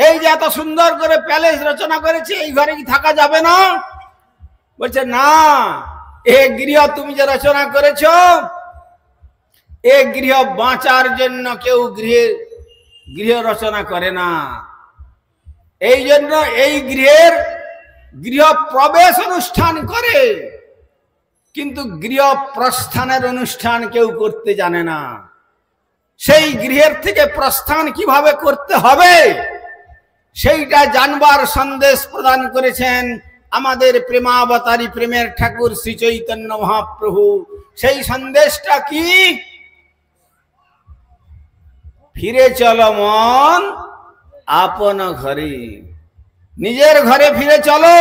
এই যে এত সুন্দর করে প্যালেস রচনা করেছে, এই ঘরে কি থাকা যাবে না? বলছে না, এ গৃহ তুমি যে রচনা করেছ, এ গৃহ বাঁচার জন্য কেউ গৃহ রচনা করে না। এই জন্য এই গৃহ প্রবেশ অনুষ্ঠান করে, কিন্তু গৃহ প্রস্থানের অনুষ্ঠান কেউ করতে জানে না। সেই গৃহের থেকে প্রস্থান কিভাবে করতে হবে সেইটা জানবার সন্দেশ প্রদান করেছেন আমাদের প্রেমাবতারী প্রেমের ঠাকুর শ্রী চৈতন্য মহাপ্রভু। সেই সন্দেশটা কি? ফিরে চলো মন আপন ঘরে। নিজের ঘরে ফিরে চলো।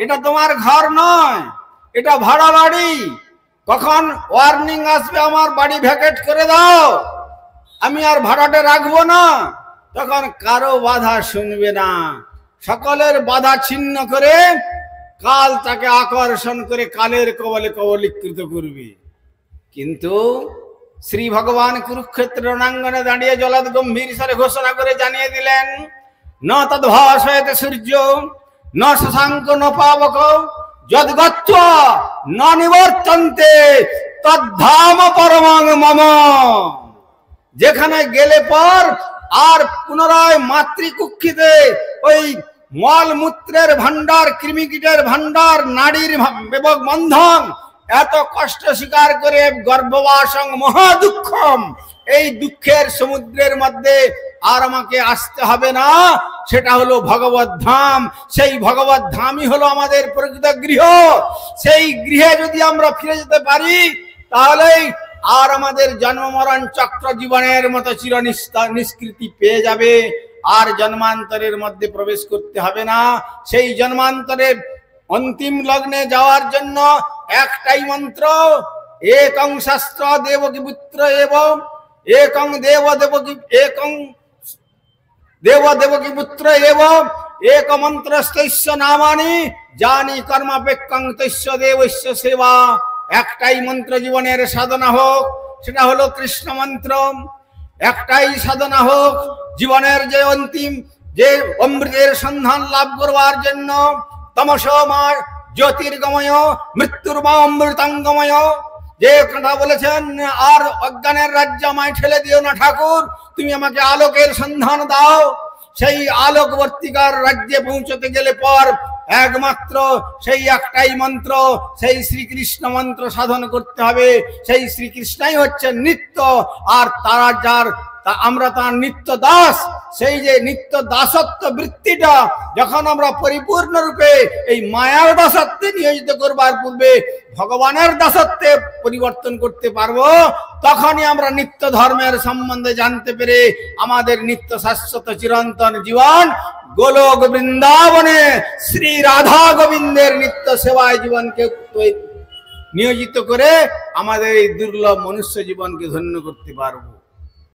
এটা তোমার ঘর নয়, এটা ভাড়া বাড়ি। কখন ওয়ার্নিং আসবে আমার বাড়ি ভ্যাকেট করে দাও, আমি আর ভাড়াটে রাখবো না, তখন কারো বাধা শুনবে না। সকলের বাধা ছিন্ন করে কাল তাকে আকর্ষণ করে কালের কবলে কবলীকৃত করবে। কিন্তু শ্রী ভগবান কুরুক্ষেত্র রণাঙ্গনে দাঁড়িয়ে জলাদ গম্ভীর স্বরে ঘোষণা করে জানিয়ে দিলেন, ন তদ্ভাসয়তে সূর্য ন শশাঙ্ক ন পাবক যদ্গত্বা ন নিবর্তন্তে তদ্ধাম পরমাং মম। যেখানে গেলে পর আর পুনরায় মাতৃকুক্ষিতে ওই মল মূত্রের ভান্ডার, কৃমিকীটের ভান্ডার, নারীর বন্ধন, এত কষ্ট স্বীকার করে গর্ভবাসং মহা দুঃখম, এই দুঃখের সমুদ্রের মধ্যে আর আমাকে আসতে হবে না। সেটা হলো ভগবত ধাম। সেই ভগবত ধামই হলো আমাদের প্রকৃত গৃহ। সেই গৃহে যদি আমরা ফিরে যেতে পারি, তাহলেই আর আমাদের জন্ম মরণ চক্র জীবনের মতো চির নিষ্কৃতি পেয়ে যাবে। আর জন্মান্তরের মধ্যে প্রবেশ করতে হবে না। সেই জন্মান্তরের অন্তিম লগ্নে যাওয়ার জন্য একটাই মন্ত্র, একং শাস্ত্র দেবকী পুত্র এবং একং দেবকী পুত্র এবং এক মন্ত্রস্তস্য নামানি জানি কর্মাপেক্ষং তস্য দেবস্য সেবা। একটাই মন্ত্র জীবনের সাধনা হোক, সেটা হলো কৃষ্ণ মন্ত্র। একটাই সাধনা হোক জীবনের যে অন্তিম যে অমৃতের সন্ধান লাভ করবার জন্য, তমসমা জ্যোতির্গময় মৃত্যুর্মা অমৃতাঙ্গময়। যে কথা বলেছেন, আর অজ্ঞানের রাজ্য আমায় ঠেলে দিও না ঠাকুর, তুমি আমাকে আলোকের সন্ধান দাও। সেই আলোকবর্তিকার রাজ্যে পৌঁছতে গেলে পর একমাত্র সেই একটাই মন্ত্র, সেই শ্রীকৃষ্ণ মন্ত্র সাধন করতে হবে। সেই শ্রীকৃষ্ণই হচ্ছেন নিত্য, আর তারা আমরা তার নিত্য দাস। সেই যে নিত্য দাসত্ব বৃত্তিটা যখন আমরা পরিপূর্ণ রূপে এই মায়ার দাসত্বে নিয়োজিত করবার পূর্বে ভগবানের দাসত্বে পরিবর্তন করতে পারবো, তখনই আমরা নিত্য ধর্মের সম্বন্ধে জানতে পেরে আমাদের নিত্য শাশ্বত চিরন্তন জীবন গোলক বৃন্দাবনে শ্রী রাধা গোবিন্দের নিত্য সেবায় জীবনকে নিয়োজিত করে আমাদের এই দুর্লভ মনুষ্য জীবনকে ধন্য করতে পারবো।